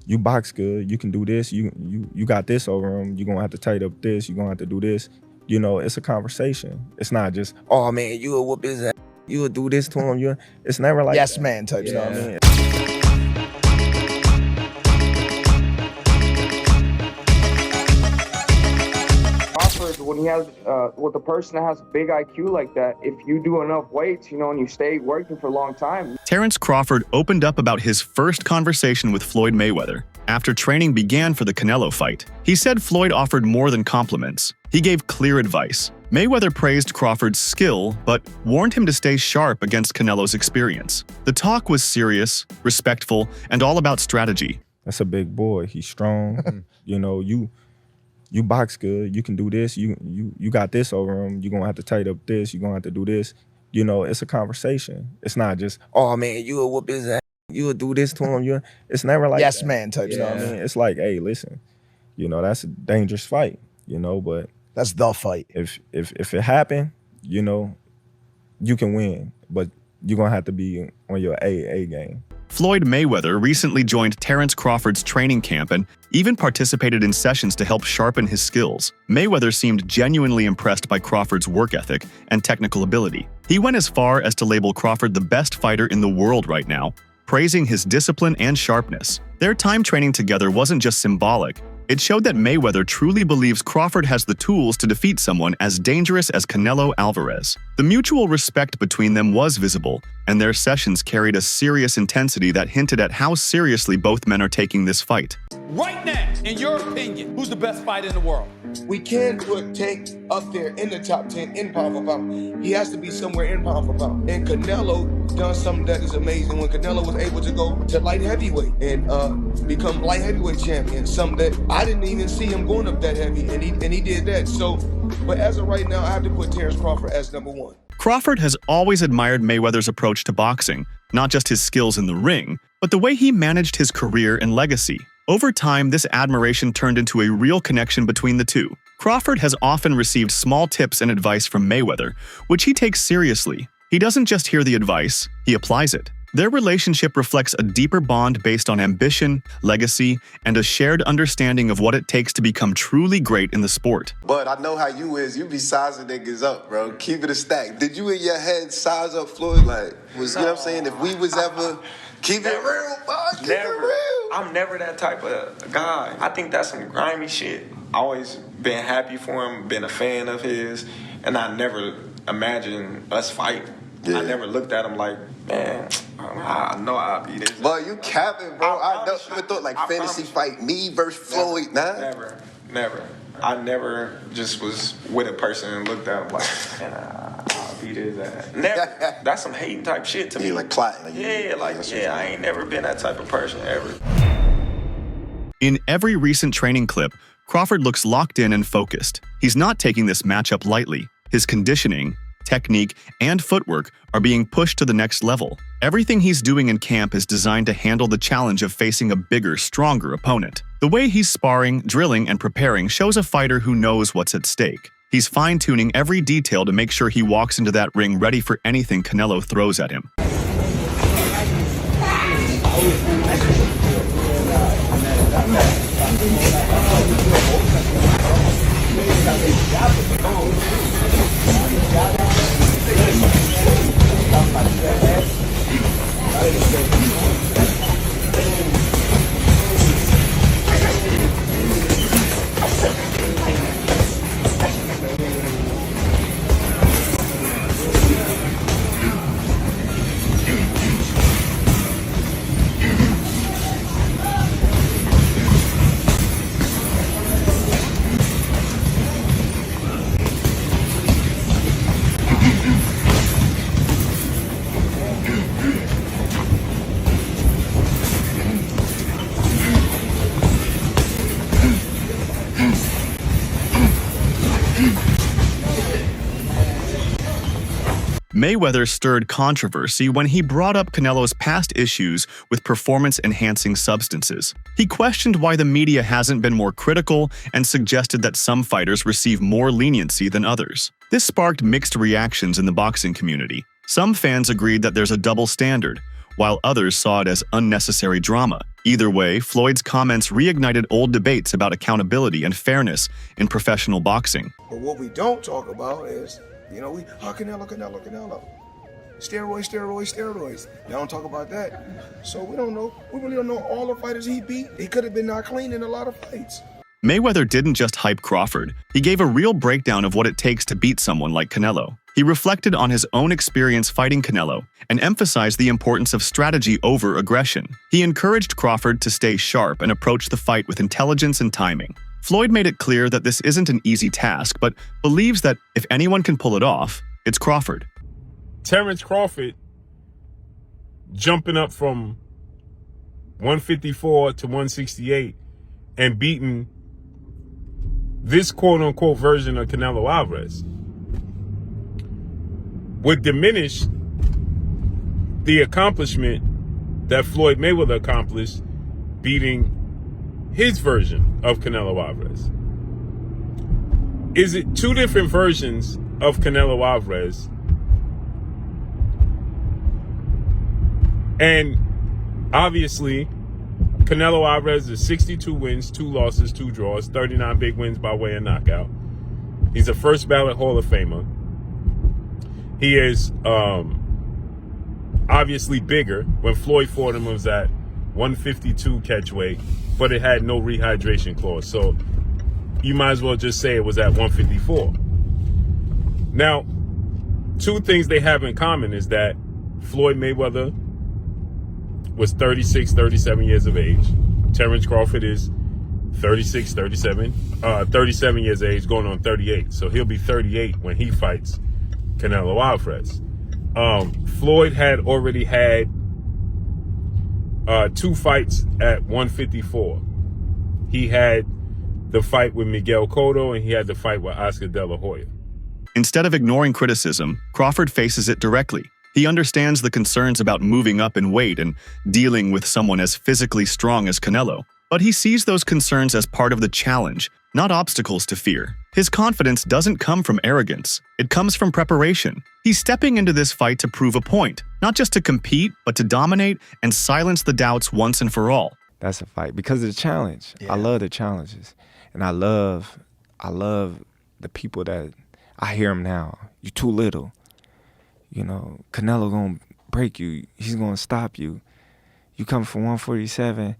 you box good, you can do this, you got this over him, you're gonna have to tighten up this, you're gonna have to do this. You know, it's a conversation. It's not just, oh man, you'll whoop his ass, you'll do this to him. It's never like yes that. man type You know stuff. what I mean? Crawford, when he has, with a person that has big IQ like that, if you do enough weights, you know, and you stay working for a long time. Terence Crawford opened up about his first conversation with Floyd Mayweather after training began for the Canelo fight. He said Floyd offered more than compliments. He gave clear advice. Mayweather praised Crawford's skill, but warned him to stay sharp against Canelo's experience. The talk was serious, respectful, and all about strategy. That's a big boy. He's strong. You know, you box good, you can do this, you got this over him, you're gonna have to tighten up this, you're gonna have to do this. You know, it's a conversation. It's not just, oh man, you'll whoop his ass, you'll do this to him. It's never like Yes that. man type You know stuff. what I mean? It's like, hey, listen, you know, that's a dangerous fight, you know, but That's the fight. if it happened, you know, you can win, but you're gonna have to be on your A game. Floyd Mayweather recently joined Terence Crawford's training camp and even participated in sessions to help sharpen his skills. Mayweather seemed genuinely impressed by Crawford's work ethic and technical ability. He went as far as to label Crawford the best fighter in the world right now, praising his discipline and sharpness. Their time training together wasn't just symbolic. It showed that Mayweather truly believes Crawford has the tools to defeat someone as dangerous as Canelo Alvarez. The mutual respect between them was visible, and their sessions carried a serious intensity that hinted at how seriously both men are taking this fight. Right now, in your opinion, who's the best fighter in the world? We can put Tank up there in the top 10 in pound for pound. He has to be somewhere in pound for pound. And Canelo done something that is amazing when Canelo was able to go to light heavyweight and become light heavyweight champion. Something that I didn't even see him going up that heavy, and he did that. So, but as of right now, I have to put Terence Crawford as number one. Crawford has always admired Mayweather's approach to boxing, not just his skills in the ring, but the way he managed his career and legacy. Over time, this admiration turned into a real connection between the two. Crawford has often received small tips and advice from Mayweather, which he takes seriously. He doesn't just hear the advice, he applies it. Their relationship reflects a deeper bond based on ambition, legacy, and a shared understanding of what it takes to become truly great in the sport. But I know how you is. You be sizing niggas up, bro. Keep it a stack. Did you in your head size up Floyd? Like, you know what I'm saying? If we was ever keep it real, bro, keep it real. I'm never that type of guy. I think that's some grimy shit. I always been happy for him, been a fan of his, and I never imagined us fight. Yeah. I never looked at him like, man, I know I'll be this. But you capping, bro. I never thought like fantasy fight me versus Floyd, nah. Never. I never just was with a person and looked at him like, man, I'll beat his ass. Never. That's some hating type shit to me. Like plotting. I ain't never been that type of person ever. In every recent training clip, Crawford looks locked in and focused. He's not taking this matchup lightly. His conditioning, technique, and footwork are being pushed to the next level. Everything he's doing in camp is designed to handle the challenge of facing a bigger, stronger opponent. The way he's sparring, drilling, and preparing shows a fighter who knows what's at stake. He's fine-tuning every detail to make sure he walks into that ring ready for anything Canelo throws at him. Mayweather stirred controversy when he brought up Canelo's past issues with performance-enhancing substances. He questioned why the media hasn't been more critical and suggested that some fighters receive more leniency than others. This sparked mixed reactions in the boxing community. Some fans agreed that there's a double standard, while others saw it as unnecessary drama. Either way, Floyd's comments reignited old debates about accountability and fairness in professional boxing. But what we don't talk about is, Canelo. Steroids. They don't talk about that. So we don't know. We really don't know all the fighters he beat. He could have been not clean in a lot of fights. Mayweather didn't just hype Crawford. He gave a real breakdown of what it takes to beat someone like Canelo. He reflected on his own experience fighting Canelo and emphasized the importance of strategy over aggression. He encouraged Crawford to stay sharp and approach the fight with intelligence and timing. Floyd made it clear that this isn't an easy task, but believes that if anyone can pull it off, it's Crawford. Terence Crawford jumping up from 154 to 168 and beating this quote-unquote version of Canelo Alvarez would diminish the accomplishment that Floyd Mayweather accomplished beating his version of Canelo Alvarez. Is it two different versions of Canelo Alvarez? And obviously, Canelo Alvarez is 62 wins, 2 losses, 2 draws, 39 big wins by way of knockout. He's a first ballot Hall of Famer. He is obviously bigger. When Floyd fought him, it was at 152 catch weight, but it had no rehydration clause. So you might as well just say it was at 154. Now, two things they have in common is that Floyd Mayweather was 36, 37 years of age. Terence Crawford is 37 years of age, going on 38. So he'll be 38 when he fights Canelo Alvarez. Floyd had already had 2 fights at 154. He had the fight with Miguel Cotto, and he had the fight with Oscar De La Hoya. Instead of ignoring criticism, Crawford faces it directly. He understands the concerns about moving up in weight and dealing with someone as physically strong as Canelo. But he sees those concerns as part of the challenge, not obstacles to fear. His confidence doesn't come from arrogance. It comes from preparation. He's stepping into this fight to prove a point, not just to compete, but to dominate and silence the doubts once and for all. That's a fight because of the challenge. Yeah. I love the challenges. And I love the people that I hear them now. You're too little. You know, Canelo gonna break you. He's gonna stop you. You come from 147,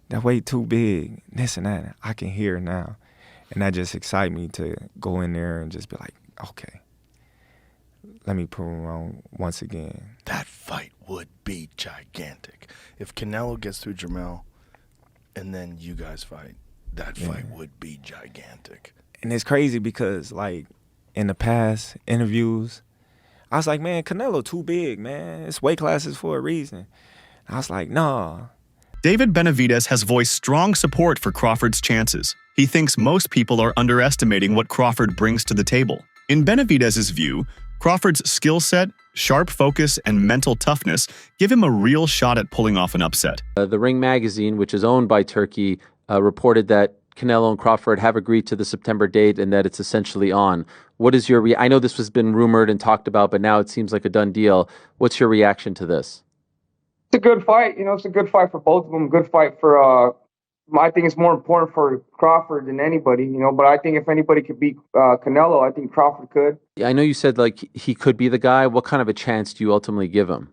that weight too big, this and that. I can hear now. And that just excites me to go in there and just be like, okay, let me prove him wrong once again. That fight would be gigantic. If Canelo gets through Jermell and then you guys fight, that fight would be gigantic. And it's crazy because, like, in the past interviews, I was like, man, Canelo too big, man. It's weight classes for a reason. I was like, nah. David Benavidez has voiced strong support for Crawford's chances. He thinks most people are underestimating what Crawford brings to the table. In Benavidez's view, Crawford's skill set, sharp focus, and mental toughness give him a real shot at pulling off an upset. The Ring magazine, which is owned by Turkey, reported that Canelo and Crawford have agreed to the September date and that it's essentially on. What is your I know this has been rumored and talked about, but now it seems like a done deal. What's your reaction to this? It's a good fight. You know, it's a good fight for both of them. Good fight for, I think it's more important for Crawford than anybody, you know, but I think if anybody could beat Canelo, I think Crawford could. I know you said, like, he could be the guy. What kind of a chance do you ultimately give him?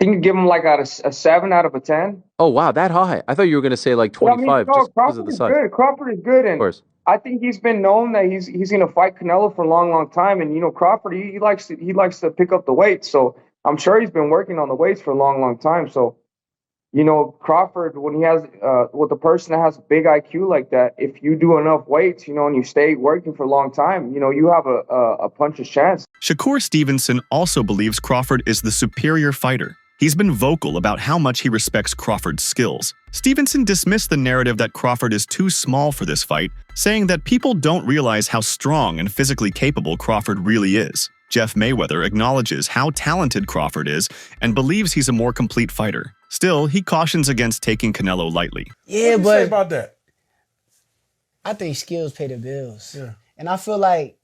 I think you give him like a 7 out of a 10. Oh, wow, that high. I thought you were going to say like 25 just because of the size. Crawford is good. And of course. I think he's been known that he's going to fight Canelo for a long, long time. And, you know, Crawford, he likes to pick up the weights. So I'm sure he's been working on the weights for a long, long time. So, you know, Crawford, when he has, with a person that has a big IQ like that, if you do enough weights, you know, and you stay working for a long time, you know, you have a puncher's chance. Shakur Stevenson also believes Crawford is the superior fighter. He's been vocal about how much he respects Crawford's skills. Stevenson dismissed the narrative that Crawford is too small for this fight, saying that people don't realize how strong and physically capable Crawford really is. Jeff Mayweather acknowledges how talented Crawford is and believes he's a more complete fighter. Still, he cautions against taking Canelo lightly. Yeah, what do you say about that? I think skills pay the bills. Yeah. And I feel like,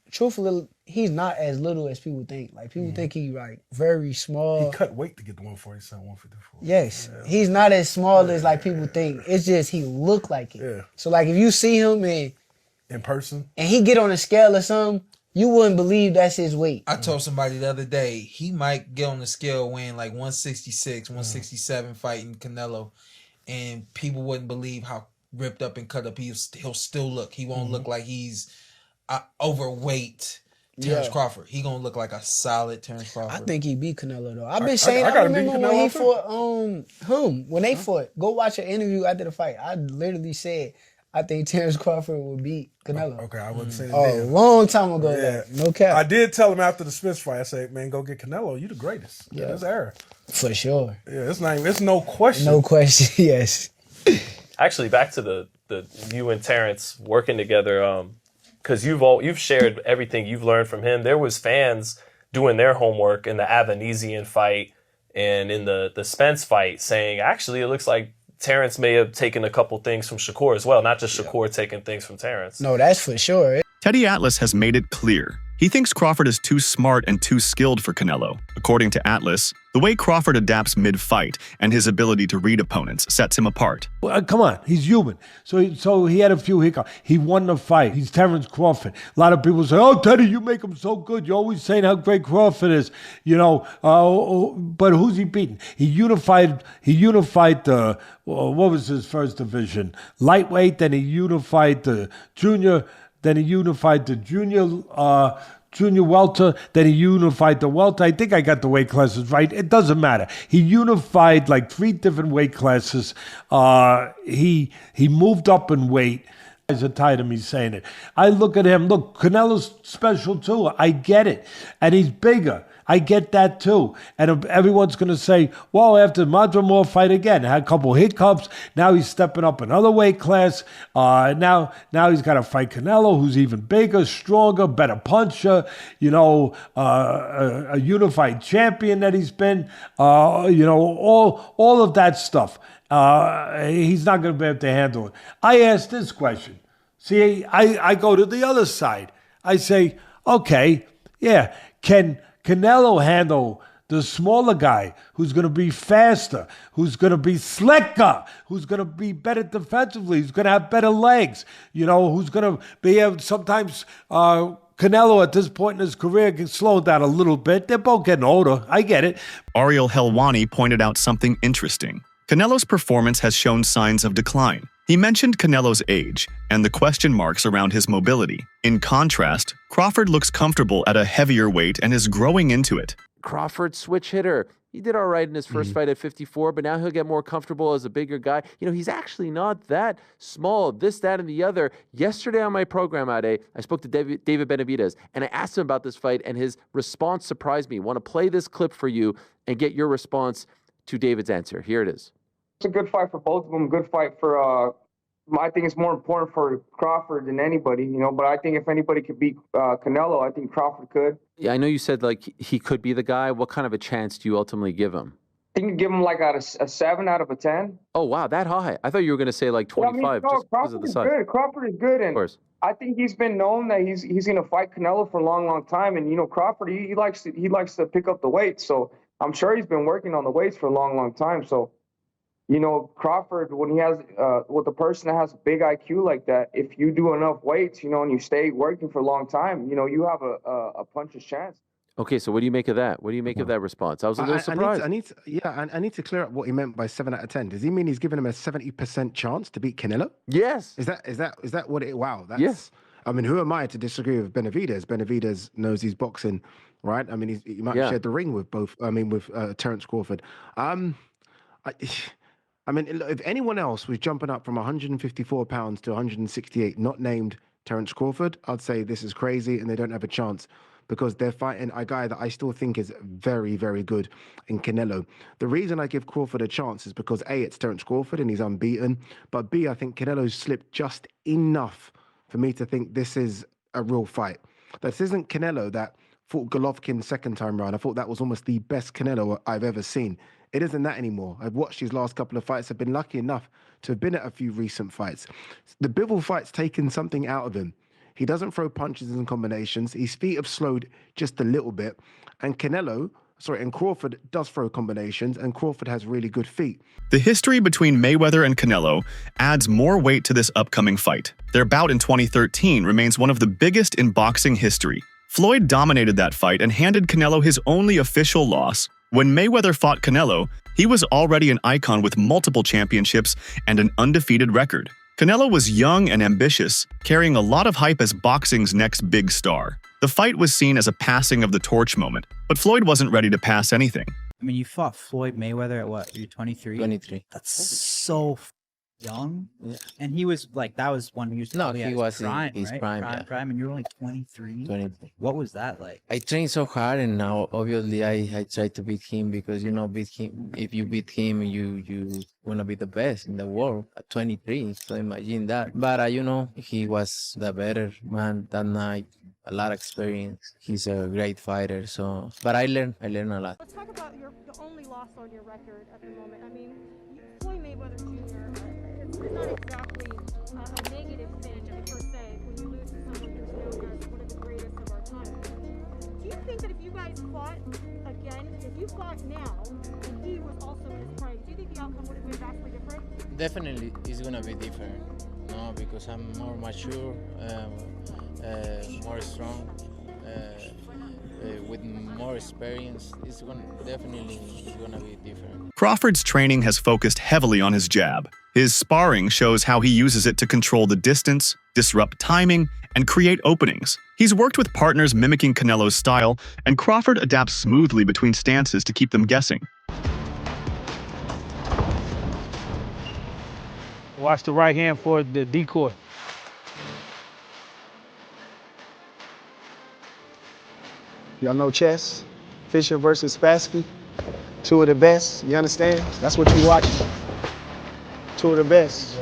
truthfully, he's not as little as people think. Like, people think he's like very small. He cut weight to get to 147, 154. Yes. Yeah. He's not as small as like people think. It's just he look like it. Yeah. So like if you see him in person and he get on a scale or something, you wouldn't believe that's his weight. I told somebody the other day he might get on the scale weighing like 166, 167 fighting Canelo, and people wouldn't believe how ripped up and cut up he'll still look. He won't look like he's overweight Terence Crawford. He gonna look like a solid Terence Crawford. I think he beat Canelo though. I've been saying I remember when he fought when they fought. Go watch an interview after the fight. I literally said I think Terence Crawford would beat Canelo. Okay, I wouldn't say that. A long time ago. Yeah. No cap. I did tell him after the Smith fight, I said, man, go get Canelo. You the greatest. Yeah. This era. For sure. Yeah, it's no question. No question, yes. Actually, back to the you and Terence working together, because you've shared everything you've learned from him. There was fans doing their homework in the Avanesian fight and in the Spence fight saying, actually, it looks like Terence may have taken a couple things from Shakur as well, not just Shakur taking things from Terence. No, that's for sure. Teddy Atlas has made it clear. He thinks Crawford is too smart and too skilled for Canelo. According to Atlas, the way Crawford adapts mid-fight and his ability to read opponents sets him apart. Well, come on, he's human. So he had a few hiccups. He won the fight. He's Terence Crawford. A lot of people say, "Oh, Teddy, you make him so good. You're always saying how great Crawford is." You know, but who's he beating? He unified the what was his first division? Lightweight. Then he unified the junior. Then he unified the junior welter. Then he unified the welter. I think I got the weight classes right. It doesn't matter. He unified like 3 different weight classes. He moved up in weight. Guys are tired of me saying it. I look at him. Look, Canelo's special too. I get it. And he's bigger. I get that too. And everyone's going to say, well, after Madrimov fight again, had a couple hiccups. Now he's stepping up another weight class. Now he's got to fight Canelo, who's even bigger, stronger, better puncher, a unified champion that he's been, all of that stuff. He's not going to be able to handle it. I asked this question. See, I go to the other side. I say, okay, yeah, can Canelo handle the smaller guy who's going to be faster, who's going to be slicker, who's going to be better defensively, who's going to have better legs, who's going to be able sometimes Canelo at this point in his career can slow down a little bit. They're both getting older. I get it. Ariel Helwani pointed out something interesting. Canelo's performance has shown signs of decline. He mentioned Canelo's age and the question marks around his mobility. In contrast, Crawford looks comfortable at a heavier weight and is growing into it. Crawford, switch hitter. He did all right in his first fight at 54, but now he'll get more comfortable as a bigger guy. He's actually not that small, this, that, and the other. Yesterday on my program, I spoke to David Benavidez, and I asked him about this fight, and his response surprised me. I want to play this clip for you and get your response to David's answer. Here it is. It's a good fight for both of them. Good fight for. I think it's more important for Crawford than anybody, But I think if anybody could beat Canelo, I think Crawford could. Yeah, I know you said he could be the guy. What kind of a chance do you ultimately give him? I think you give him like a 7 out of a 10. Oh wow, that high! I thought you were going to say like 25 just because of the size. Good. Crawford is good, and of course. I think he's been known that he's going to fight Canelo for a long, long time. And Crawford he likes to pick up the weight, so I'm sure he's been working on the weights for a long, long time. So. Crawford, when he has with a person that has a big IQ like that, if you do enough weights, and you stay working for a long time, you have a puncher's chance. Okay, so what do you make of that? What do you make of that response? I was a little surprised. I need to clear up what he meant by 7 out of 10. Does he mean he's giving him a 70% chance to beat Canelo? Yes. Is that what it? Wow. That's, yes. I mean, who am I to disagree with Benavidez? Benavidez knows he's boxing, right? I mean, he might have shared the ring with both. I mean, with Terence Crawford. I mean, if anyone else was jumping up from 154 pounds to 168, not named Terence Crawford, I'd say this is crazy and they don't have a chance because they're fighting a guy that I still think is very, very good in Canelo. The reason I give Crawford a chance is because A, it's Terence Crawford and he's unbeaten, but B, I think Canelo's slipped just enough for me to think this is a real fight. This isn't Canelo that fought Golovkin second time round. I thought that was almost the best Canelo I've ever seen. It isn't that anymore. I've watched his last couple of fights. I've been lucky enough to have been at a few recent fights. The Bivol fight's taken something out of him. He doesn't throw punches and combinations. His feet have slowed just a little bit. And Crawford does throw combinations, and Crawford has really good feet. The history between Mayweather and Canelo adds more weight to this upcoming fight. Their bout in 2013 remains one of the biggest in boxing history. Floyd dominated that fight and handed Canelo his only official loss. When Mayweather fought Canelo, he was already an icon with multiple championships and an undefeated record. Canelo was young and ambitious, carrying a lot of hype as boxing's next big star. The fight was seen as a passing of the torch moment, but Floyd wasn't ready to pass anything. I mean, you fought Floyd Mayweather at what? You're 23? 23. That's so young. Yeah. And he was like, that was when he was he was prime, in his right? prime, yeah. Prime, and you're only 23? 23. What was that like? I trained so hard, and now obviously I try to beat him because, you know, if you beat him, you want to be the best in the world at 23. So imagine that. But, you know, he was the better man that night. A lot of experience. He's a great fighter. So, but I learned a lot. Let's talk about the only loss on your record at the moment. I mean, Floyd Mayweather Jr. It's not exactly a negative thing per se when you lose to someone who's known as one of the greatest of our time. Do you think that if you guys fought again, if you fought now and he was also in his prime, do you think the outcome would have been vastly different? Definitely, it's gonna be different. No, because I'm more mature. More strong, with more experience. It's definitely gonna be different. Crawford's training has focused heavily on his jab. His sparring shows how he uses it to control the distance, disrupt timing, and create openings. He's worked with partners mimicking Canelo's style, and Crawford adapts smoothly between stances to keep them guessing. Watch the right hand for the decoy. Y'all know chess? Fisher versus Spassky? Two of the best, you understand? That's what you watch. Two of the best.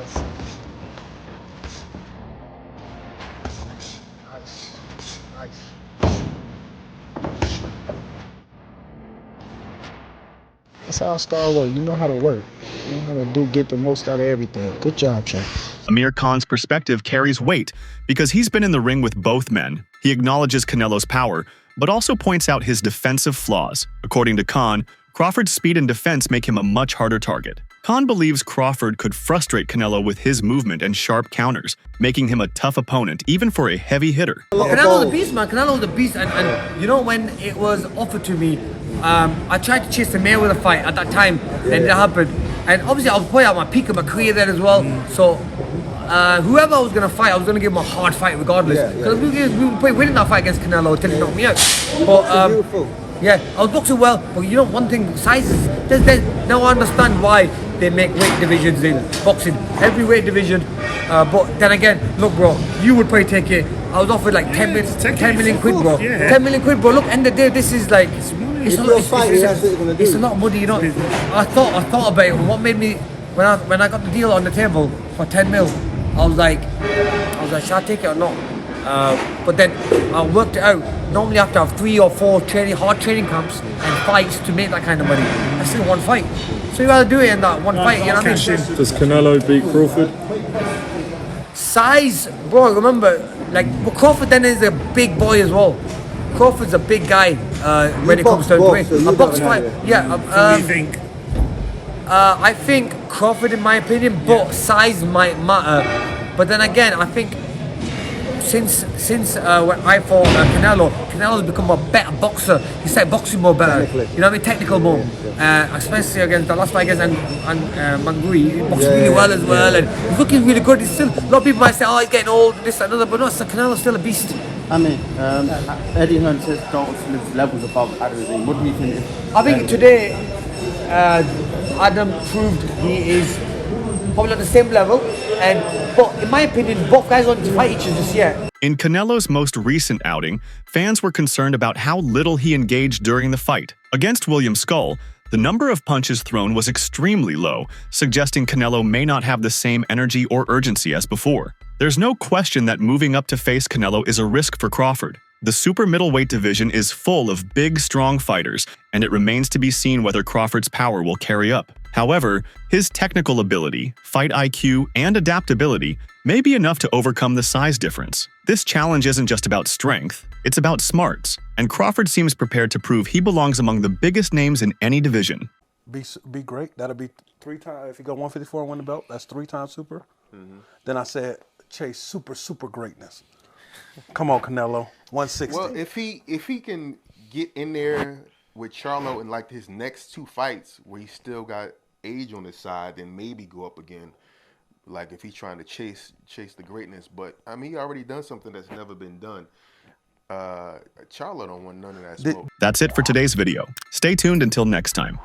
That's how stars work. You know how to work. You know how to get the most out of everything. Good job, champ. Amir Khan's perspective carries weight because he's been in the ring with both men. He acknowledges Canelo's power, but also points out his defensive flaws. According to Khan, Crawford's speed and defense make him a much harder target. Khan believes Crawford could frustrate Canelo with his movement and sharp counters, making him a tough opponent even for a heavy hitter. Canelo's a beast, man. Canelo's a beast, and you know, when it was offered to me, I tried to chase the Mayweather fight at that time, and it happened. And obviously I was probably at my peak of my career there as well, so whoever I was going to fight, I was going to give him a hard fight regardless. Because we were probably winning that fight against Canelo until he knocked me out. But yeah, I was boxing well, but you know one thing, sizes, now I understand why they make weight divisions in boxing. Every weight division, but then again, look bro, you would probably take it. I was offered like 10 million quid, bro. 10 million quid, bro. Look, end of the day, this is like, it's a lot of money, you know. I thought about it. What made me, when I got the deal on the table for 10 mil, I was like, should I take it or not? But then I worked it out. Normally I have to have 3 or 4 hard training camps and fights to make that kind of money. That's still one fight. So you gotta do it in that one fight, you know what I mean? Does Canelo beat Crawford? Size, bro, remember, like, but Crawford then is a big boy as well. Crawford's a big guy when it comes to weight. A box fight, yeah. What do you think? I think Crawford, in my opinion, but size might matter. But then again, I think since when I fought Canelo's become a better boxer. He started boxing more better. You know what I mean? Technical more. Especially against the last fight against Mangui. He boxed really well as well, and he's looking really good. He's still, a lot of people might say, oh, he's getting old, this and another, but no, Canelo's still a beast. I mean, Eddie Hearn says don't live levels above Adam. What do you think? I think today Adam proved he is probably on the same level, but in my opinion, both guys wanted to fight each other this year. In Canelo's most recent outing, fans were concerned about how little he engaged during the fight. Against William Skull, the number of punches thrown was extremely low, suggesting Canelo may not have the same energy or urgency as before. There's no question that moving up to face Canelo is a risk for Crawford. The super middleweight division is full of big, strong fighters, and it remains to be seen whether Crawford's power will carry up. However, his technical ability, fight IQ, and adaptability may be enough to overcome the size difference. This challenge isn't just about strength, it's about smarts, and Crawford seems prepared to prove he belongs among the biggest names in any division. Be great. That'll be 3 times. If you go 154 and win the belt, that's 3 times super. Then I said, chase super greatness. Come on, Canelo. 160. Well, if he can get in there with Charlo in like his next 2 fights where he still got age on his side, then maybe go up again. Like if he's trying to chase the greatness. But I mean, he already done something that's never been done. Charlo don't want none of that smoke. That's it for today's video. Stay tuned until next time.